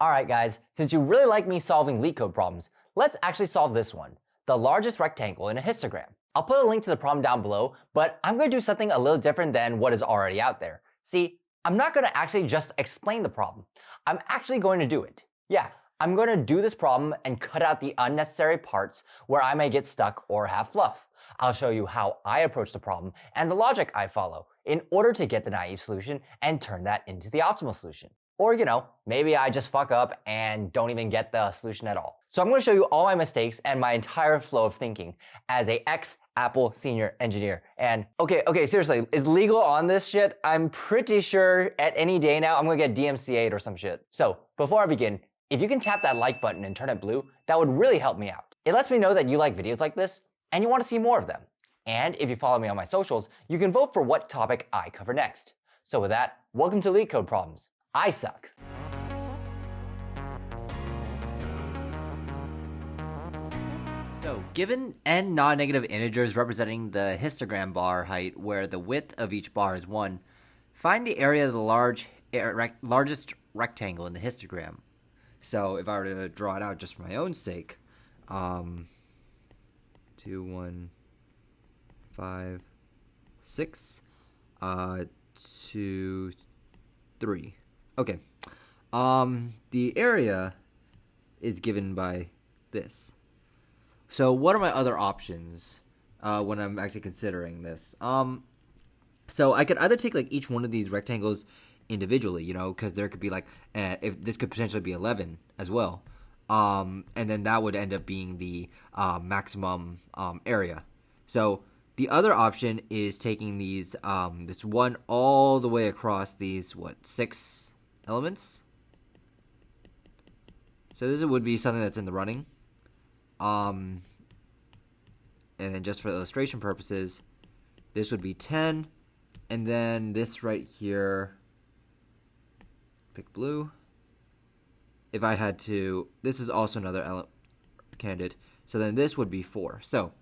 Alright guys, since you really like me solving Leetcode problems, let's actually solve this one, the largest rectangle in a histogram. I'll put a link to the problem down below, but I'm going to do something a little different than what is already out there. See, I'm not going to actually just explain the problem. I'm actually going to do it. Yeah, I'm going to do this problem and cut out the unnecessary parts where I may get stuck or have fluff. I'll show you how I approach the problem and the logic I follow in order to get the naive solution and turn that into the optimal solution. Or, maybe I just fuck up and don't even get the solution at all. So I'm going to show you all my mistakes and my entire flow of thinking as a ex-Apple senior engineer. And okay, seriously, is legal on this shit? I'm pretty sure at any day now I'm going to get DMCA'd or some shit. So before I begin, if you can tap that like button and turn it blue, that would really help me out. It lets me know that you like videos like this and you want to see more of them. And if you follow me on my socials, you can vote for what topic I cover next. So with that, welcome to Leetcode Problems. I suck. So, given n non-negative integers representing the histogram bar height where the width of each bar is 1, find the area of the largest rectangle in the histogram. So, if I were to draw it out just for my own sake, 2, 1, 5, 6, 2, 3. Okay. The area is given by this. So what are my other options when I'm actually considering this? So I could either take like each one of these rectangles individually, because there could be like, if this could potentially be 11 as well. And then that would end up being the maximum area. So the other option is taking these, this one all the way across these, 6 elements. So this would be something that's in the running. And then just for illustration purposes, this would be 10. And then this right here, pick blue. If I had to, this is also another candidate. So then this would be 4. So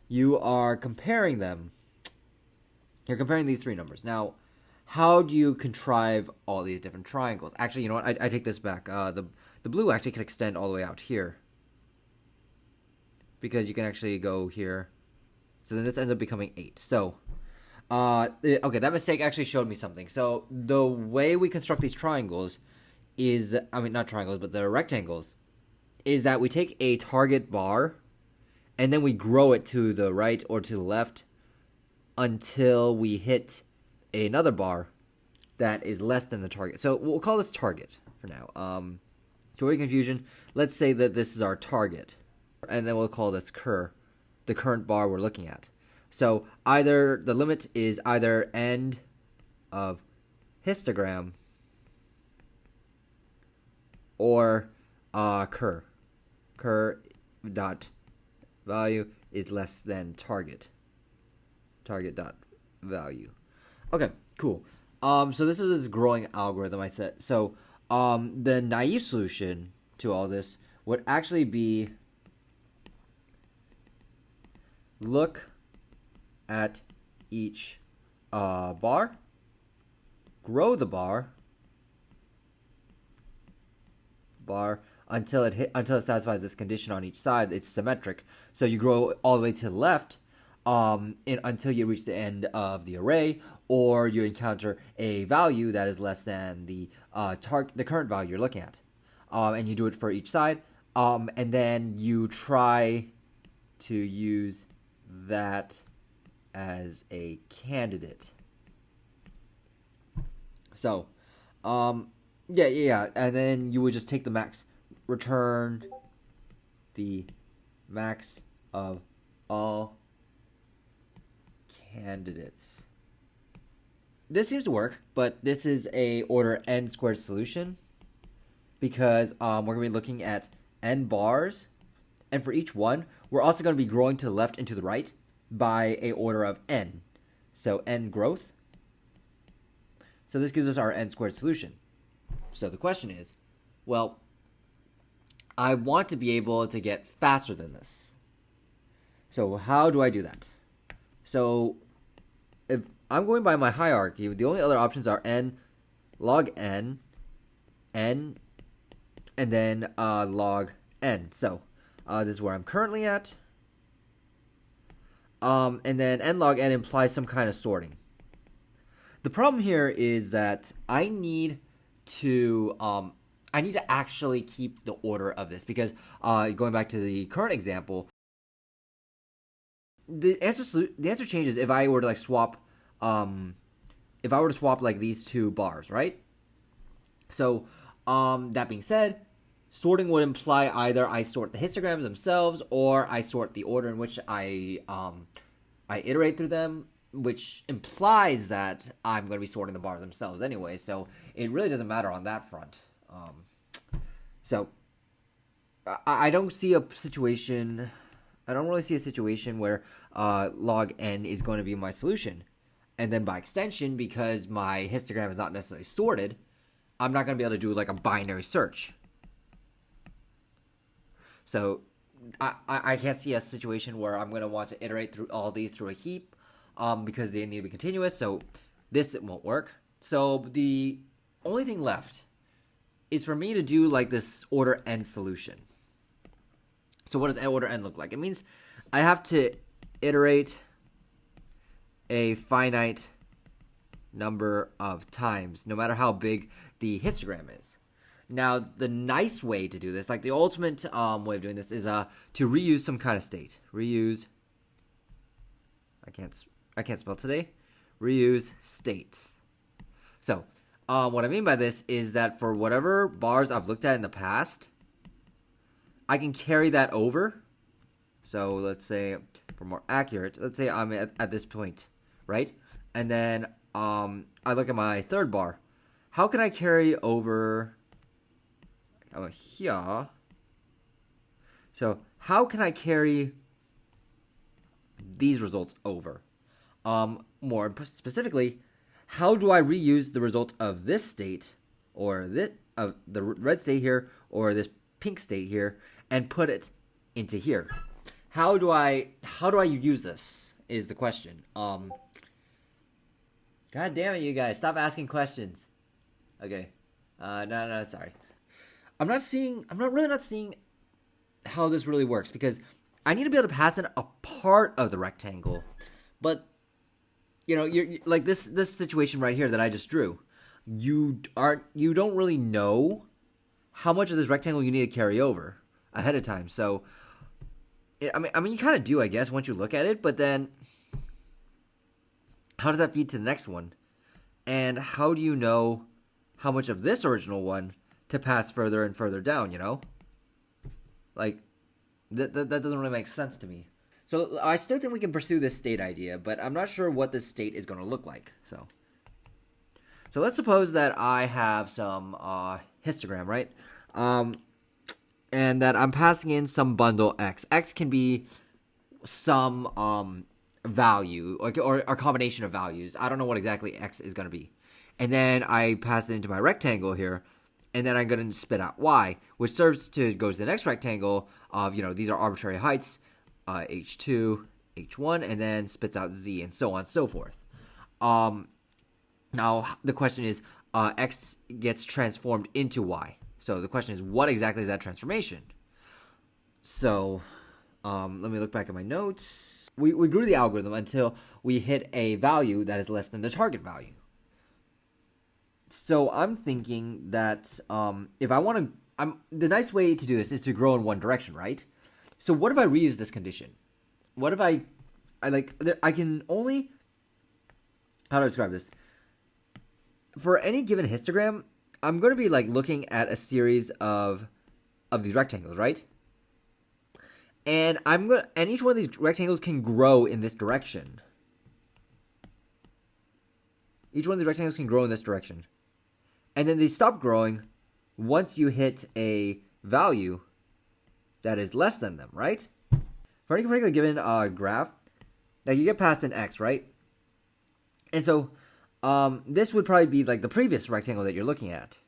you are comparing them. You're comparing these 3 numbers. Now, how do you contrive all these different triangles? Actually, you know what? I take this back. The blue actually can extend all the way out here, because you can actually go here. So then this ends up becoming 8. So, okay, that mistake actually showed me something. So the way we construct these triangles is, not triangles, but the rectangles, is that we take a target bar and then we grow it to the right or to the left until we hit another bar that is less than the target. So we'll call this target for now. To avoid confusion, let's say that this is our target, and then we'll call this the current bar we're looking at. So either the limit is either end of histogram or cur dot value is less than target dot value. Okay, cool. So this is this growing algorithm I said. So the naive solution to all this would actually be look at each bar, grow the bar until it satisfies this condition on each side. It's symmetric. So you grow all the way to the left until you reach the end of the array, or you encounter a value that is less than the current value you're looking at, and you do it for each side, and then you try to use that as a candidate. So, yeah, and then you would just take the max, return the max of all candidates. This seems to work, but this is a order n squared solution because we're going to be looking at n bars, and for each one, we're also going to be growing to the left and to the right by a order of n. So n growth. So this gives us our n squared solution. So the question is, well, I want to be able to get faster than this. So how do I do that? So if I'm going by my hierarchy, the only other options are n log n, n and then log n. So this is where I'm currently at. And then n log n implies some kind of sorting. The problem here is that I need to actually keep the order of this, because going back to the current example, the answer changes if I were to like swap like these two bars, right? So that being said, sorting would imply either I sort the histograms themselves or I sort the order in which I iterate through them, which implies that I'm going to be sorting the bars themselves anyway. So it really doesn't matter on that front. So I don't see a situation. I don't really see a situation where log n is going to be my solution. And then by extension, because my histogram is not necessarily sorted, I'm not going to be able to do like a binary search. So I can't see a situation where I'm going to want to iterate through all these through a heap because they need to be continuous. So this won't work. So the only thing left is for me to do like this order n solution. So what does order n look like? It means I have to iterate a finite number of times, no matter how big the histogram is. Now, the nice way to do this, like the ultimate way of doing this, is to reuse some kind of state. Reuse. I can't spell today. Reuse state. So, what I mean by this is that for whatever bars I've looked at in the past, I can carry that over. So let's say, for more accurate, let's say I'm at this point, right? And then I look at my third bar. How can I carry over here? So how can I carry these results over? More specifically, how do I reuse the result of this state, or this of the red state here, or this pink state here, and put it into here? How do I use this is the question. God damn it, you guys, stop asking questions. Okay. No, sorry. I'm really not seeing how this really works, because I need to be able to pass in a part of the rectangle. But you're like this situation right here that I just drew. You don't really know how much of this rectangle you need to carry over ahead of time. So I mean you kind of do, I guess, once you look at it, but then how does that feed to the next one? And how do you know how much of this original one to pass further and further down, Like, that doesn't really make sense to me. So I still think we can pursue this state idea, but I'm not sure what this state is going to look like. So let's suppose that I have some histogram, right? And that I'm passing in some bundle x. X can be some value, or a combination of values. I don't know what exactly x is going to be. And then I pass it into my rectangle here, and then I'm going to spit out y, which serves to go to the next rectangle of, these are arbitrary heights, h2, h1, and then spits out z, and so on and so forth. Now, the question is, x gets transformed into y. So the question is, what exactly is that transformation? So let me look back at my notes. We grew the algorithm until we hit a value that is less than the target value. So I'm thinking that if I want to, the nice way to do this is to grow in one direction, right? So what if I reuse this condition? What if I can only, how do I describe this? For any given histogram, I'm going to be looking at a series of these rectangles, right? And and each one of these rectangles can grow in this direction. Each one of these rectangles can grow in this direction. And then they stop growing once you hit a value that is less than them, right? For any particular given graph, now you get past an x, right? And so this would probably be like the previous rectangle that you're looking at.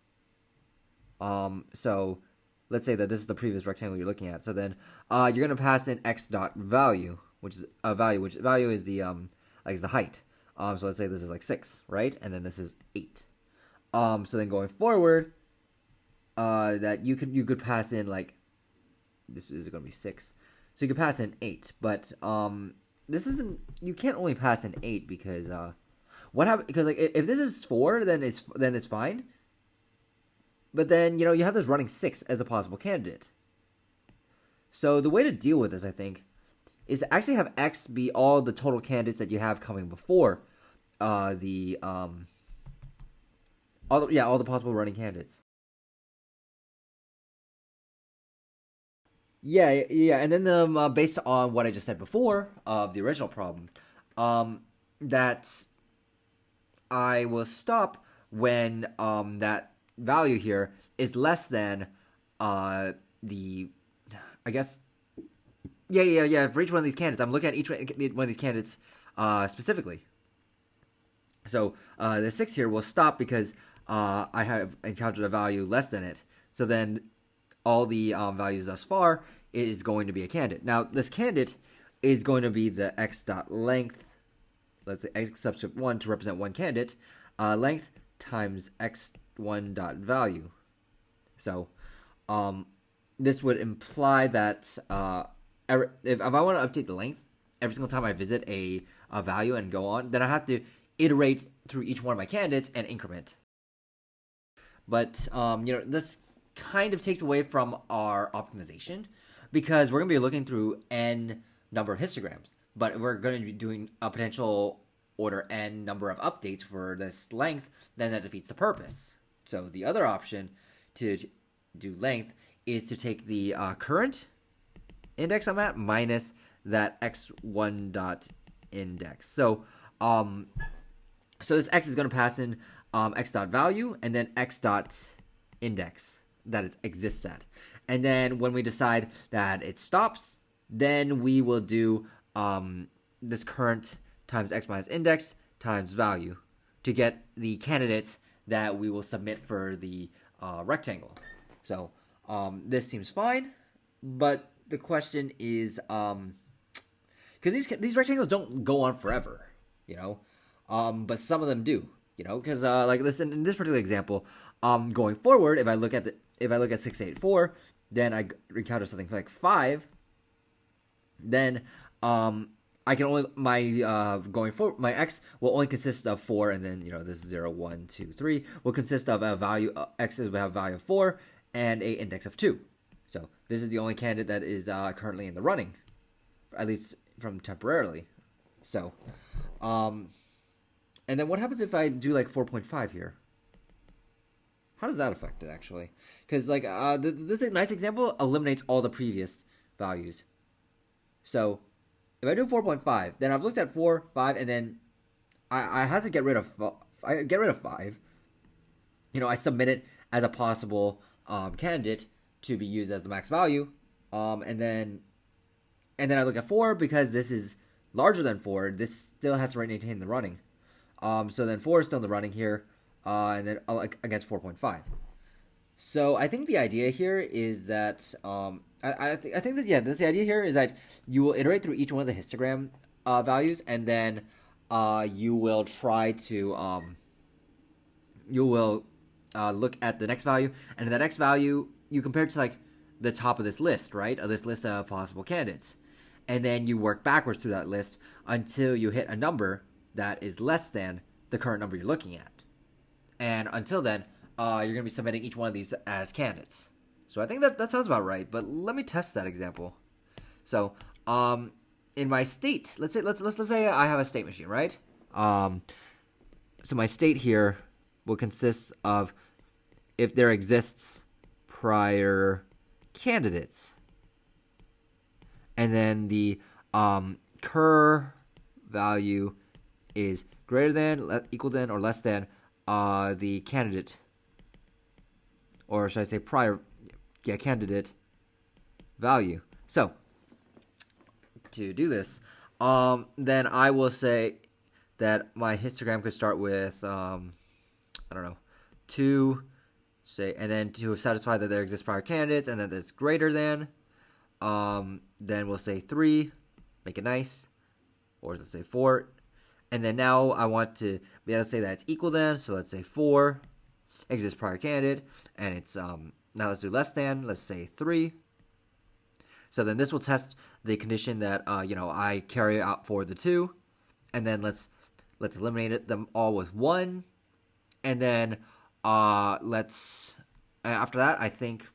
So let's say that this is the previous rectangle you're looking at. So then you're going to pass in x dot value, which is a value, which value is the is the height. So let's say this is 6, right? And then this is 8. So then going forward, that you could pass in like this is going to be 6, so you could pass in 8, but this isn't. You can't only pass in 8 because what happened? Because like if this is 4, then it's fine. But then you have this running 6 as a possible candidate. So the way to deal with this, I think, is to actually have X be all the total candidates that you have coming before all the possible running candidates. Yeah, and then based on what I just said before of the original problem, that I will stop when that value here is less than the, I guess, for each one of these candidates. I'm looking at each one of these candidates specifically. So the 6 here will stop because I have encountered a value less than it. So then all the values thus far is going to be a candidate. Now this candidate is going to be the x.length, let's say x subscript 1 to represent one candidate, length times x1.value. So this would imply that if I want to update the length every single time I visit a value and go on, then I have to iterate through each one of my candidates and increment. But this kind of takes away from our optimization because we're going to be looking through n number of histograms, but we're going to be doing a potential order n number of updates for this length, then that defeats the purpose. So the other option to do length is to take the current index I'm at minus that x1 dot index. So this x is going to pass in x dot value and then x dot index that it exists at. And then when we decide that it stops, then we will do this current times x minus index times value to get the candidate that we will submit for the rectangle. So this seems fine, but the question is, because these rectangles don't go on forever, but some of them do, because like listen, in this particular example, going forward, if I look at 684, then I encounter something like 5, then I can only going forward, my x will only consist of 4, and then this is 0, 1, 2, 3 will consist of a value x will have a value of 4 and a index of 2. So this is the only candidate that is currently in the running, at least from temporarily. So, and then what happens if I do like 4.5 here? How does that affect it actually? Because like this nice example eliminates all the previous values. So if I do 4.5, then I've looked at 4, 5, and then I have to get rid of 5. I submit it as a possible candidate to be used as the max value, and then I look at 4 because this is larger than 4. This still has to maintain the running. So then 4 is still in the running here, and then against 4.5. So I think the idea here is that I think that the idea here is that you will iterate through each one of the histogram values, and then you will try to look at the next value, and in the next value you compare it to like the top of this list, right? Of this list of possible candidates, and then you work backwards through that list until you hit a number that is less than the current number you're looking at, and until then you're going to be submitting each one of these as candidates. So I think that sounds about right, but let me test that example. So in my state, let's say I have a state machine, right? So my state here will consist of if there exists prior candidates, and then the cur value is greater than, equal than, or less than the candidate, or should I say prior, candidate value. So to do this, then I will say that my histogram could start with 2, say, and then to satisfy that there exists prior candidates and that it's greater than, then we'll say 3, make it nice, or let's say 4, and then now I want to be able to say that it's equal then, so let's say 4 exists prior candidate, and it's Now let's do less than, let's say 3. So then this will test the condition that, I carry out for the 2. And then let's eliminate them all with 1. And then after that, I think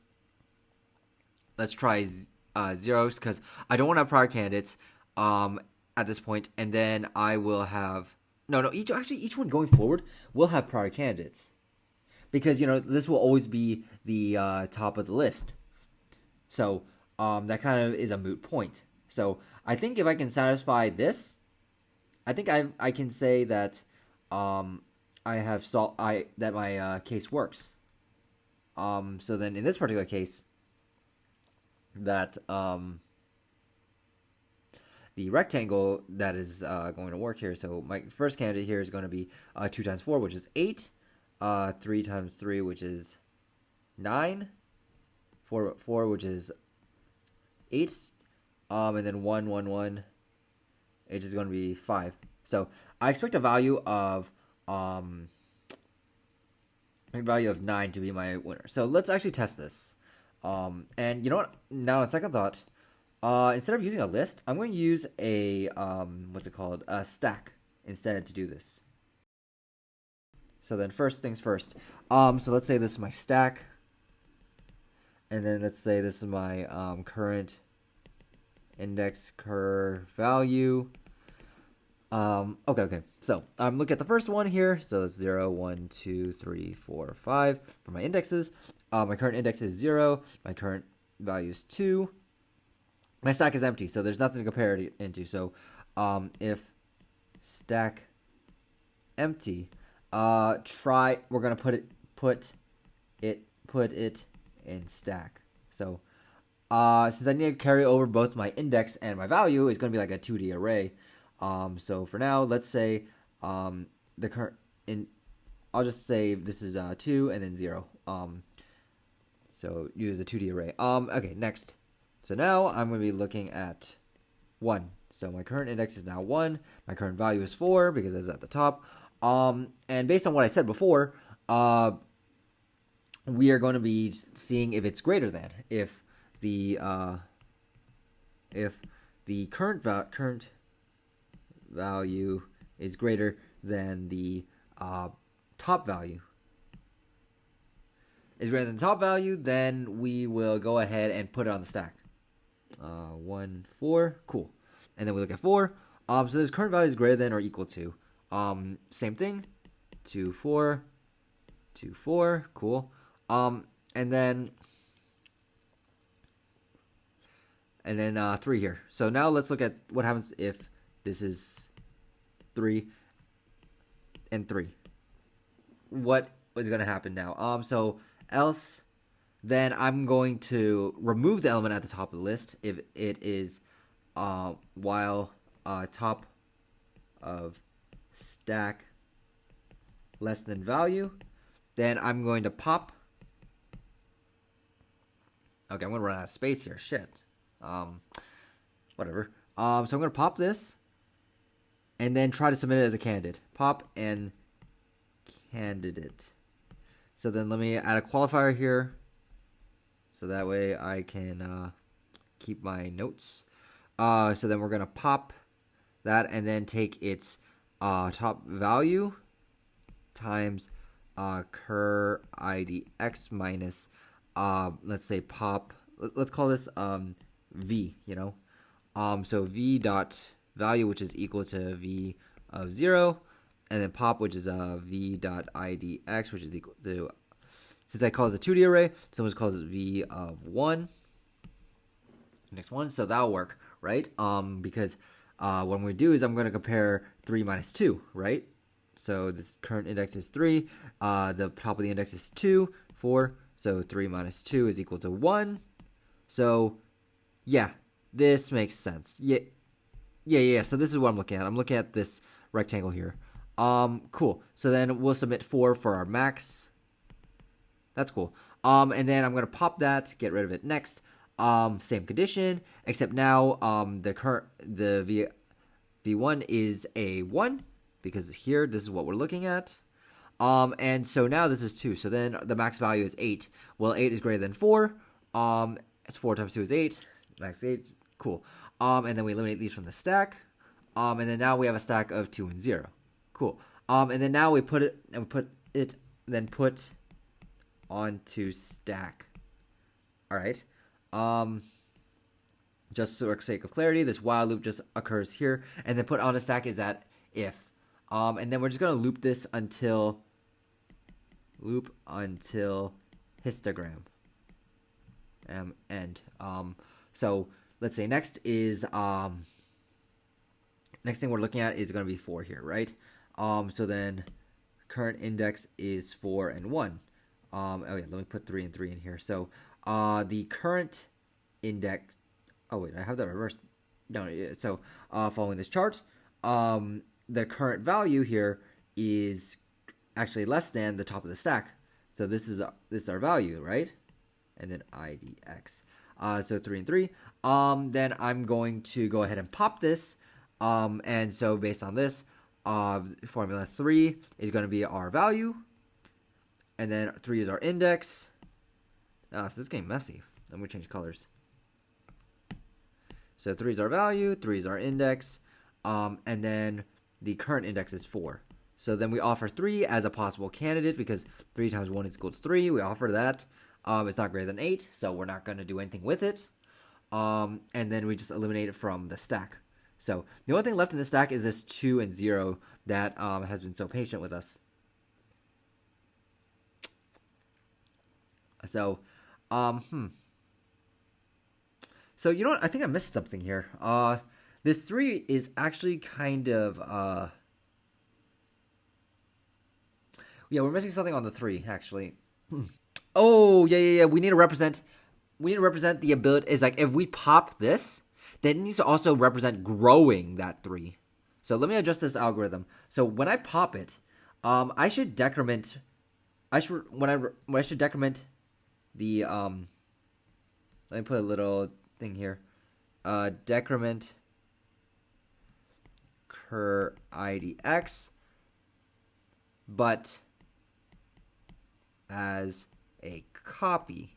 let's try zeros, because I don't want to have prior candidates at this point. And then I will have, each one going forward will have prior candidates. Because, this will always be the top of the list. So that kind of is a moot point. So I think if I can satisfy this, I think I can say that I have that my case works. So then in this particular case, that the rectangle that is going to work here. So my first candidate here is going to be 2 times 4, which is 8. 3 times 3, which is 9. 4, which is 8. And then 1, 1, 1, which is going to be 5. So I expect a value of 9 to be my winner. So let's actually test this. And you know what? Now on second thought, instead of using a list, I'm going to use a a stack instead to do this. So then first things first. So let's say this is my stack. And then let's say this is my current index cur value. Okay. So I'm looking at the first one here. So it's 0, 1, 2, 3, 4, 5 for my indexes. My current index is 0. My current value is 2. My stack is empty, so there's nothing to compare it into. So if stack empty, we're gonna put it in stack. So since I need to carry over both my index and my value, it's gonna be like a 2D array. So for now, let's say I'll just say this is 2 and then 0. So use a 2D array. Okay, next. So now I'm going to be looking at 1. So my current index is now 1. My current value is 4 because it's at the top. And based on what I said before, we are going to be seeing if it's greater than, if the current value is greater than the top value. Is greater than the top value, then we will go ahead and put it on the stack. 1, 4, cool. And then we look at 4. So this current value is greater than or equal to. Same thing. 2, 4, 2, 4, cool. And then 3 here. So now let's look at what happens if this is 3 and 3. What is going to happen now? So else, then I'm going to remove the element at the top of the list if it is while top of stack less than value. Then I'm going to pop. Okay, I'm going to run out of space here. Shit. Whatever. So I'm going to pop this and then try to submit it as a candidate. Pop and candidate. So then let me add a qualifier here. So that way I can keep my notes. So then we're going to pop that and then take its top value times cur idx minus, let's say pop, let's call this v, so v dot value, which is equal to v of 0, and then pop, which is v dot idx, which is equal to, since I call this a 2D array, someone calls it v of 1. Next one, so that'll work, right? Because what we do is I'm going to compare 3 minus 2, right? So this current index is 3, the top of the index is 2, 4, so 3 minus 2 is equal to 1. So yeah, this makes sense. Yeah. So this is what I'm looking at. I'm looking at this rectangle here. Cool. So then we'll submit 4 for our max. That's cool. And then I'm going to pop that, get rid of it next. Same condition, except now the v1 is a 1, because here this is what we're looking at. And so now this is 2. So then the max value is 8. Well, 8 is greater than 4. It's 4 times 2 is 8. Max 8. Cool. And then we eliminate these from the stack. And then now we have a stack of 2 and 0. Cool. And then now we put it onto stack. All right. Just for sake of clarity, this while loop just occurs here, and then put on a stack is at if. And then we're just gonna loop this until histogram. End. So let's say next is next thing we're looking at is gonna be 4 here, right? So then current index is 4 and 1. Oh yeah, let me put 3 and 3 in here. So the current index. Oh wait, I have that reversed. No, so following this chart, the current value here is actually less than the top of the stack. So this is our value, right? And then IDX. So 3 and 3. Then I'm going to go ahead and pop this. And so based on this, formula 3 is going to be our value, and then 3 is our index. So this is getting messy. I'm going to change colors. So 3 is our value, 3 is our index, and then the current index is 4. So then we offer 3 as a possible candidate because 3 times 1 is equal to 3. We offer that. It's not greater than 8, so we're not going to do anything with it. And then we just eliminate it from the stack. So the only thing left in the stack is this 2 and 0 that has been so patient with us. So, So you know what? I think I missed something here. This 3 is actually kind of yeah, we're missing something on the 3 actually. Oh yeah. We need to represent the ability. Is like if we pop this, then it needs to also represent growing that 3. So let me adjust this algorithm. So when I pop it, I should decrement. I should decrement the Let me put a little thing here. Decrement cur IDX, but as a copy,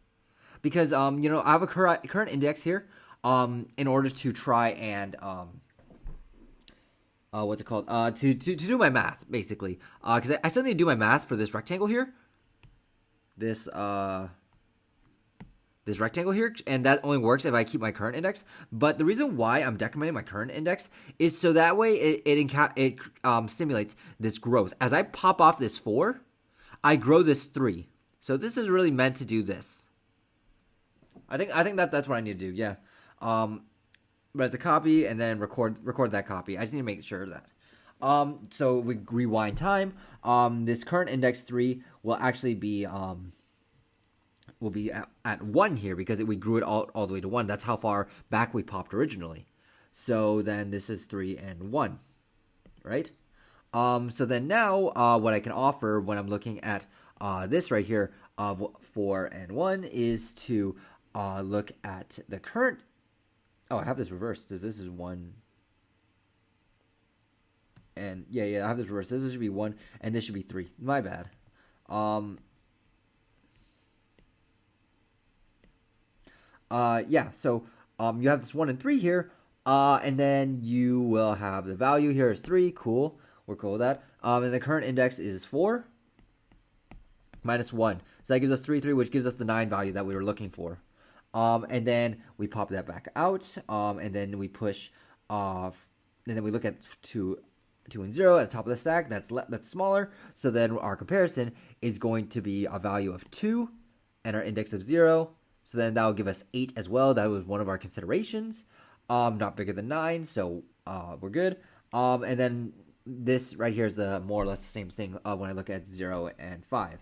because I have a current index here. In order to try and what's it called? To do my math basically. Because I still need to do my math for this rectangle here. This rectangle here, and that only works if I keep my current index. But the reason why I'm decrementing my current index is so that way it stimulates this growth. As I pop off this 4, I grow this 3. So this is really meant to do this. I think that's what I need to do. Yeah. But as a copy, and then record that copy. I just need to make sure of that. So we rewind time. This current index 3 will actually be at 1 here because we grew it all the way to 1. That's how far back we popped originally. So then this is 3 and 1, right? So then now what I can offer when I'm looking at this right here of 4 and 1 is to look at the current. Oh, I have this reversed. This is 1. And yeah, I have this reversed. This should be 1, and this should be 3. My bad. Yeah, so you have this 1 and 3 here, and then you will have the value here is 3. Cool. We're cool with that. And the current index is 4 minus 1. So that gives us 3, which gives us the 9 value that we were looking for. And then we pop that back out, and then we push off, and then we look at 2 and 0 at the top of the stack. That's smaller. So then our comparison is going to be a value of 2 and our index of 0. So then that will give us 8 as well. That was one of our considerations. Not bigger than 9, so we're good. And then this right here is more or less the same thing when I look at 0 and 5.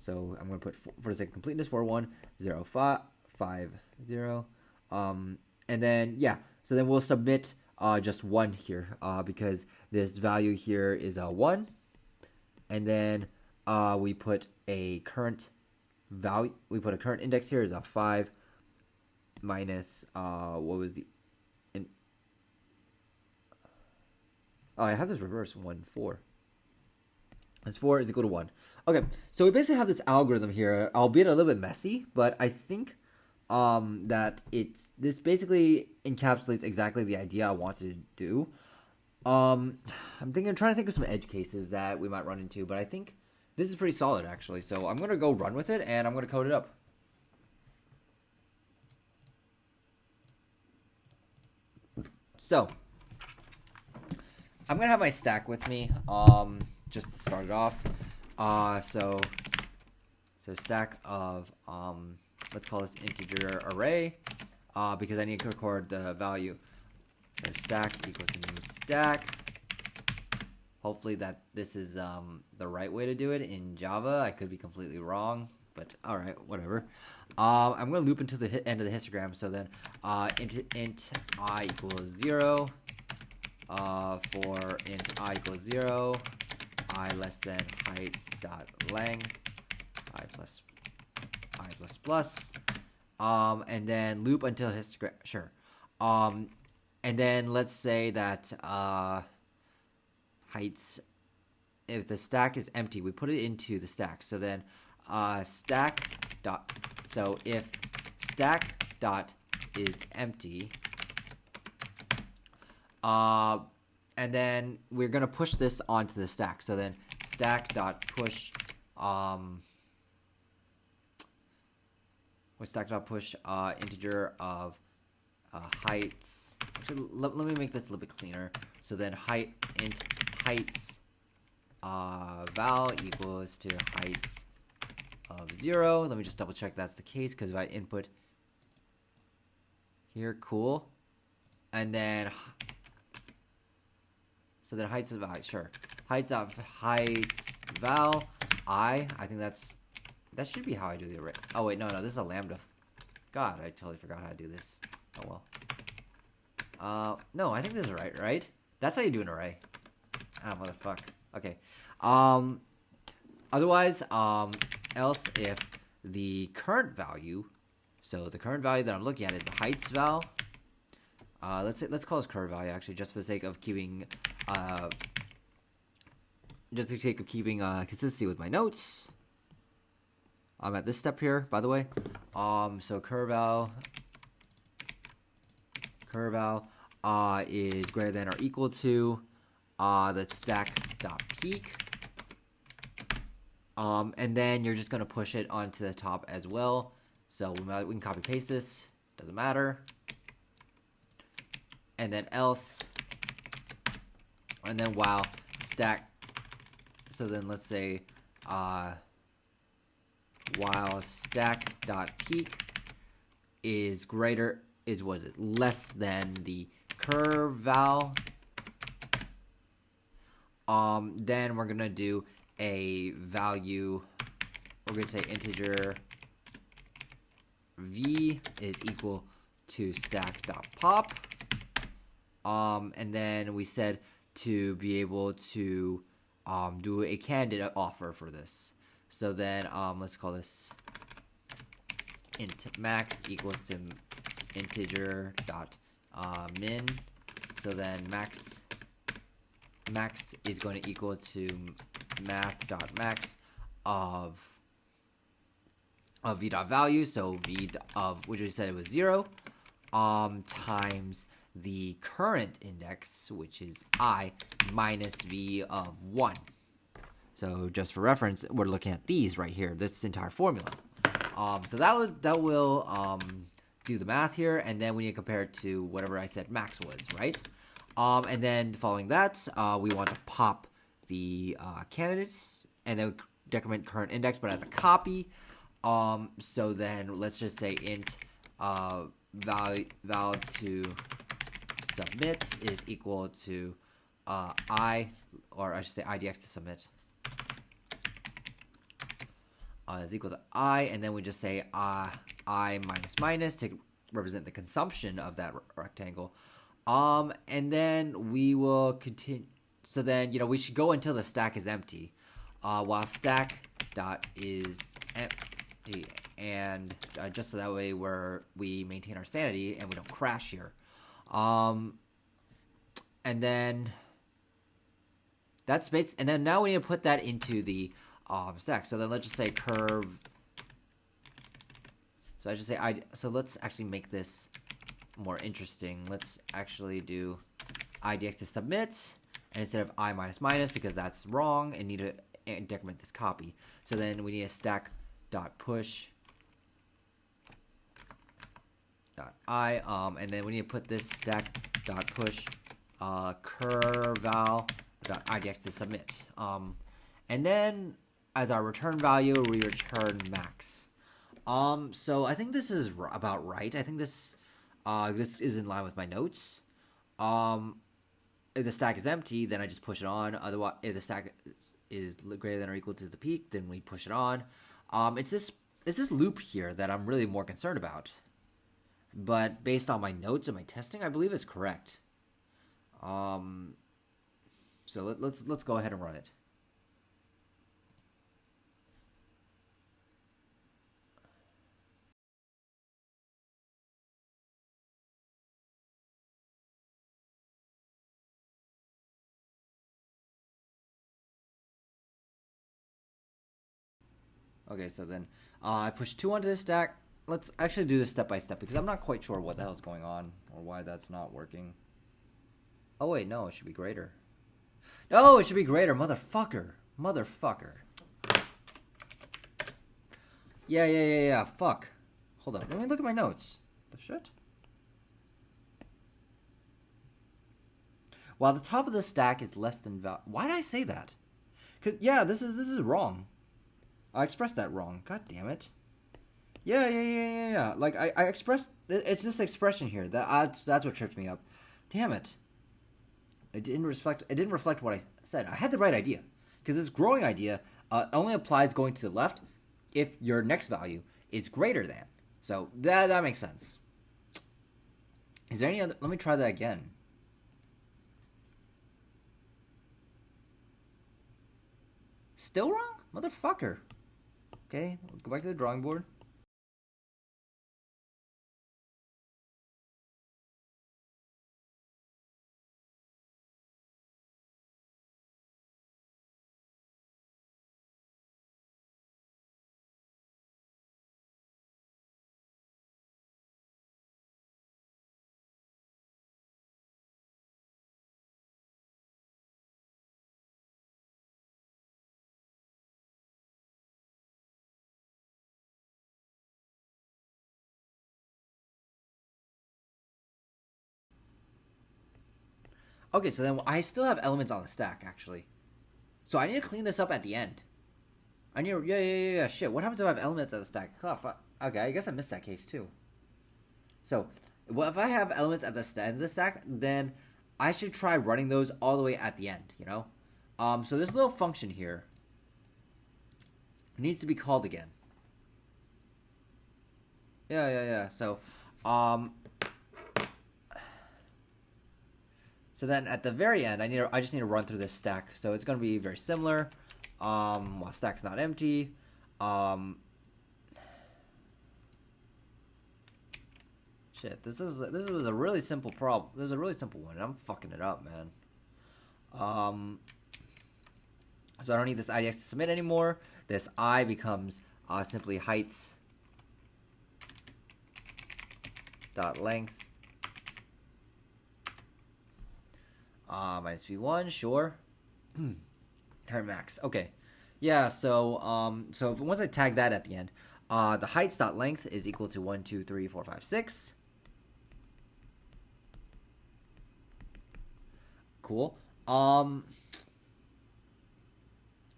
So I'm going to put, for the sake of completeness, 4, 1, 0, 5, 5, 0. And then, yeah, so then we'll submit just 1 here because this value here is a 1. And then we put a current value, we put a current index here is a 5 minus, what was the, oh, I have this reverse 1, 4. Minus 4 is equal to 1. Okay, so we basically have this algorithm here, albeit a little bit messy, but I think that this basically encapsulates exactly the idea I wanted to do. I'm trying to think of some edge cases that we might run into, but I think this is pretty solid actually. So I'm gonna go run with it and I'm gonna code it up. So I'm gonna have my stack with me, just to start it off. So stack of let's call this integer array, because I need to record the value. So stack equals to new stack. Hopefully that this is the right way to do it in Java. I could be completely wrong, but all right, whatever. I'm going to loop into the end of the histogram. So then int I equals 0, for int I equals 0, I less than heights dot lang, I plus, and then loop until histogram, sure. And then let's say that heights, if the stack is empty, we put it into the stack. So then stack dot, so if stack dot is empty, and then we're gonna push this onto the stack. So then stack dot push, stack dot push integer of heights. Actually, let me make this a little bit cleaner. So then int heights val equals to heights of 0. Let me just double check that's the case, because if I input here, cool. And then so then heights of val, sure. Heights of heights val I think that should be how I do the array. Oh wait, no, this is a lambda. God, I totally forgot how to do this. Oh well. No, I think this is right? That's how you do an array. Ah, motherfuck. Okay. Otherwise, else if the current value, so the current value that I'm looking at is the heights val. Let's call this current value actually, just for the sake of keeping, consistency with my notes. I'm at this step here, by the way. So curval is greater than or equal to the stack dot peak, and then you're just gonna push it onto the top as well. So we can copy paste this, doesn't matter. And then else, and then while stack. So then let's say while stack dot peak is less than the curve val, then we're gonna do a value. We're gonna say integer v is equal to stack dot pop, and then we said to be able to do a candidate offer for this. So then let's call this int max equals to integer dot min. So then max is going to equal to math dot max of v dot value. So v of which we said it was 0, times the current index, which is I, minus v of 1. So just for reference, we're looking at these right here, this entire formula. So that will do the math here, and then we need to compare it to whatever I said max was, right? And then following that, we want to pop the candidates, and then decrement current index, but as a copy. So then let's just say int val to submit is equal to I, or I should say idx to submit. Is equal to I, and then we just say I minus minus to represent the consumption of that rectangle. And then we will continue. So then, we should go until the stack is empty, while stack dot is empty, and just so that way we maintain our sanity and we don't crash here. And then That's base, and then now we need to put that into the stack. So then let's just say curve. So I just say so let's actually make this more interesting. Let's actually do idx to submit, and instead of I minus minus, because that's wrong, and need to decrement this copy. So then we need a stack dot push dot I, and then we need to put this stack dot push curve val dot idx to submit, and then as our return value we return max. So I think this is about right. I think this is in line with my notes. If the stack is empty, then I just push it on. Otherwise, if the stack is greater than or equal to the peak, then we push it on. It's this loop here that I'm really more concerned about. But based on my notes and my testing, I believe it's correct. So let's go ahead and run it. Okay, so then I push 2 onto this stack. Let's actually do this step by step because I'm not quite sure what the hell's going on or why that's not working. Oh wait, no, it should be greater. No, it should be greater, motherfucker. Motherfucker. Yeah, fuck. Hold on, let me look at my notes. The shit? While the top of the stack is less than why did I say that? Cause yeah, this is wrong. I expressed that wrong. God damn it. Yeah. Like I expressed. It's this expression here that's what tripped me up. Damn it. It didn't reflect what I said. I had the right idea because this growing idea only applies going to the left if your next value is greater than. So that makes sense. Is there any other? Let me try that again. Still wrong, motherfucker. Okay, let's go back to the drawing board. Okay, so then I still have elements on the stack, actually. So I need to clean this up at the end. I need to, yeah, shit. What happens if I have elements on the stack? Oh, fuck. Okay, I guess I missed that case, too. So, well, if I have elements at the end of the stack, then I should try running those all the way at the end, you know? So this little function here needs to be called again. Yeah. So then at the very end, I just need to run through this stack. So it's going to be very similar. While stack's not empty. Shit, this was a really simple problem. This is a really simple one, and I'm fucking it up, man. So I don't need this IDX to submit anymore. This I becomes simply heights dot length minus v1, sure. Turn max. Okay. Yeah, so once I tag that at the end, the heights dot length is equal to 1, 2, 3, 4, 5, 6. Cool.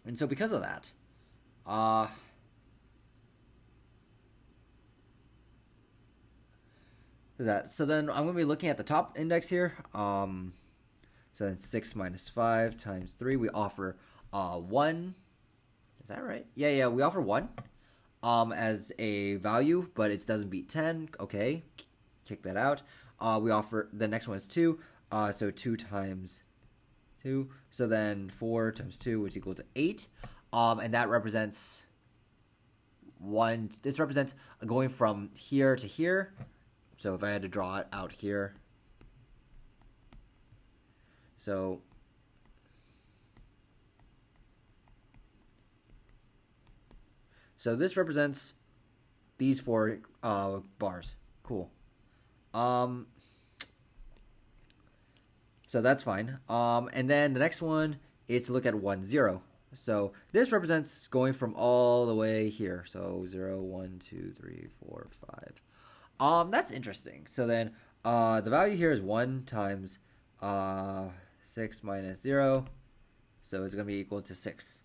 And so because of that, so then I'm gonna be looking at the top index here. So then 6 minus 5 times 3, we offer 1. Is that right? Yeah, we offer 1 as a value, but it doesn't beat 10. Okay, kick that out. We offer, the next one is 2, so 2 times 2. So then 4 times 2, which equals 8. And that represents 1. This represents going from here to here. So if I had to draw it out here. So So this represents these 4 bars. Cool. So that's fine. And then the next one is to look at 1, 0. So this represents going from all the way here. So 0, 1, 2, 3, 4, 5. That's interesting. So then the value here is 1 times 6 minus 0. So it's going to be equal to 6,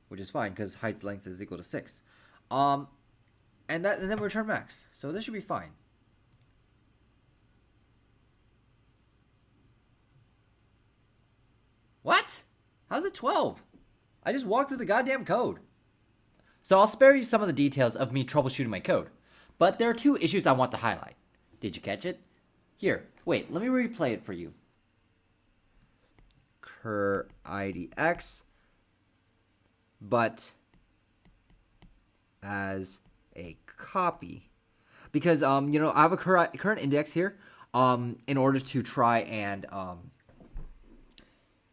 which is fine because height's length is equal to 6. And then we return max. So this should be fine. What? How's it 12? I just walked through the goddamn code. So I'll spare you some of the details of me troubleshooting my code. But there are 2 issues I want to highlight. Did you catch it? Here, wait, let me replay it for you. Cur IDX, but as a copy. Because, I have a current index here in order to try and...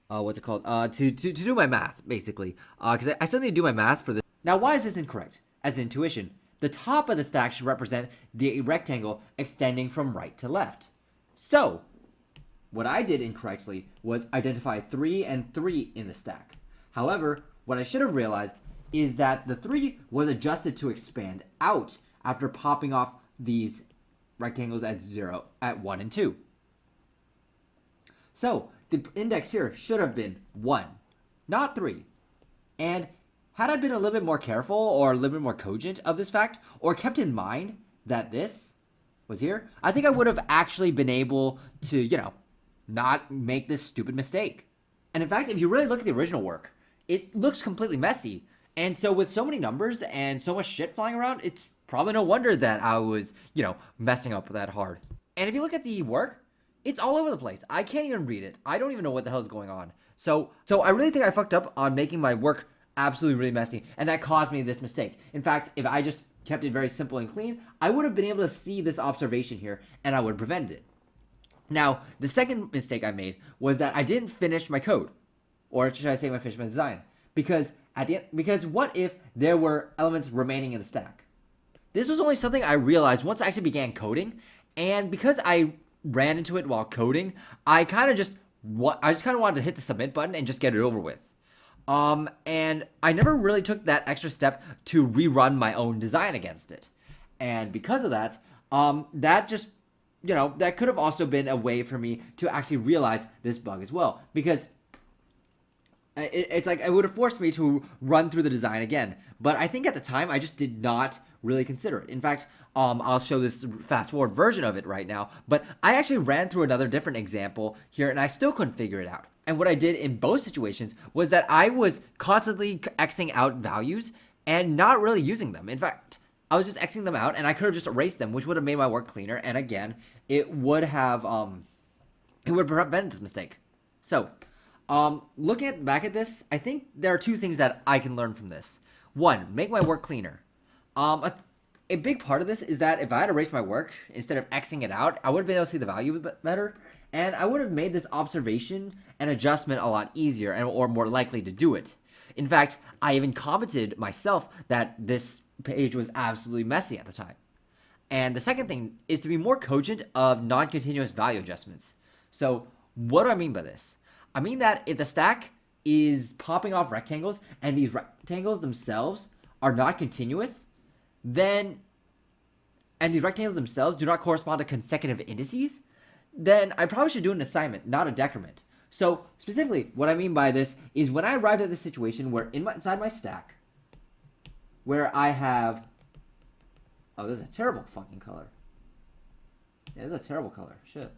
what's it called? To do my math, basically. Because I still need to do my math for this. Now, why is this incorrect? As an intuition, the top of the stack should represent the rectangle extending from right to left. So, what I did incorrectly was identify 3 and 3 in the stack. However, what I should have realized is that the 3 was adjusted to expand out after popping off these rectangles at 1 and 2. So, the index here should have been 1, not 3. And had I been a little bit more careful or a little bit more cogent of this fact, or kept in mind that this was here, I think I would have actually been able to, not make this stupid mistake. And in fact, if you really look at the original work, it looks completely messy. And so with so many numbers and so much shit flying around, it's probably no wonder that I was, messing up that hard. And if you look at the work, it's all over the place. I can't even read it. I don't even know what the hell is going on. So I really think I fucked up on making my work absolutely really messy, and that caused me this mistake. In fact, if I just kept it very simple and clean, I would have been able to see this observation here, and I would have prevented it. Now, the second mistake I made was that I didn't finish my code, or should I say I finished my design, because what if there were elements remaining in the stack? This was only something I realized once I actually began coding, and because I ran into it while coding, I just kind of wanted to hit the submit button and just get it over with. And I never really took that extra step to rerun my own design against it. And because of that, that just, that could have also been a way for me to actually realize this bug as well. Because it's like it would have forced me to run through the design again. But I think at the time, I just did not really consider it. In fact, I'll show this fast forward version of it right now, but I actually ran through another different example here and I still couldn't figure it out. And what I did in both situations was that I was constantly Xing out values and not really using them. In fact, I was just Xing them out and I could have just erased them, which would have made my work cleaner. And again, it would have prevented this mistake. So, looking back at this, I think there are 2 things that I can learn from this. 1, make my work cleaner. A big part of this is that if I had erased my work, instead of Xing it out, I would have been able to see the value better, and I would have made this observation and adjustment a lot easier or more likely to do it. In fact, I even commented myself that this page was absolutely messy at the time. And the second thing is to be more cogent of non-continuous value adjustments. So what do I mean by this? I mean that if the stack is popping off rectangles and these rectangles themselves are not continuous, and these rectangles themselves do not correspond to consecutive indices, then I probably should do an assignment, not a decrement. So specifically, what I mean by this is when I arrived at this situation where inside my stack, where I have, oh, this is a terrible fucking color. Yeah, this is a terrible color. Shit.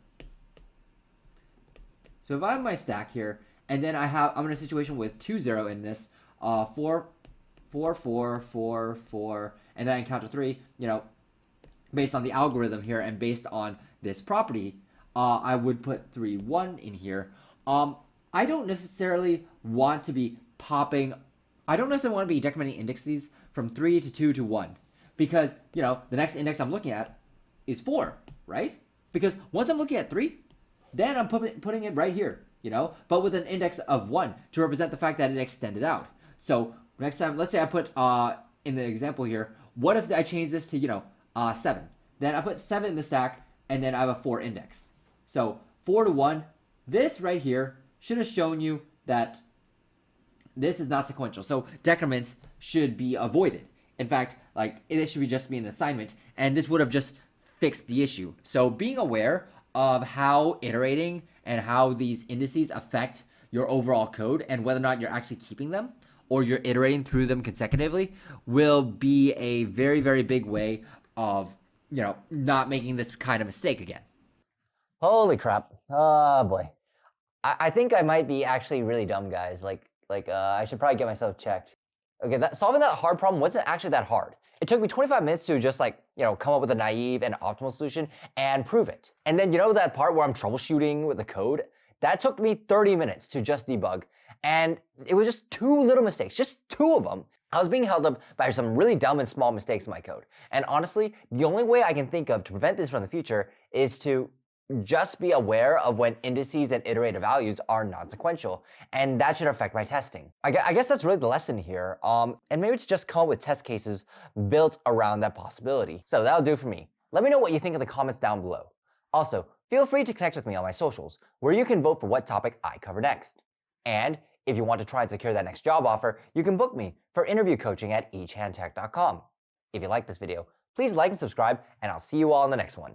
So if I have my stack here, and then I'm in a situation with 2, 0 in this, 4, 4, 4, 4, 4, and then I encounter 3, based on the algorithm here and based on this property, I would put 3, 1 in here. I don't necessarily want to be decrementing indexes from 3 to 2 to 1. Because, the next index I'm looking at is 4, right? Because once I'm looking at 3, then I'm putting it right here, but with an index of 1 to represent the fact that it extended out. So next time, let's say I put in the example here, what if I change this to, 7? Then I put 7 in the stack, and then I have a 4 index. So 4 to 1, this right here should have shown you that this is not sequential. So decrements should be avoided. In fact, like this should just be an assignment, and this would have just fixed the issue. So being aware of how iterating and how these indices affect your overall code and whether or not you're actually keeping them or you're iterating through them consecutively will be a very, very big way of, not making this kind of mistake again. Holy crap. Oh boy. I think I might be actually really dumb, guys. I should probably get myself checked. Okay, solving that hard problem wasn't actually that hard. It took me 25 minutes to just come up with a naive and optimal solution and prove it. And then that part where I'm troubleshooting with the code, that took me 30 minutes to just debug. And it was just 2 little mistakes, just 2 of them. I was being held up by some really dumb and small mistakes in my code. And honestly, the only way I can think of to prevent this from the future is to just be aware of when indices and iterative values are non-sequential, and that should affect my testing. I guess that's really the lesson here, and maybe it's just come up with test cases built around that possibility. So that'll do for me. Let me know what you think in the comments down below. Also, feel free to connect with me on my socials, where you can vote for what topic I cover next. And if you want to try and secure that next job offer, you can book me for interview coaching at eachhandtech.com. If you like this video, please like and subscribe, and I'll see you all in the next one.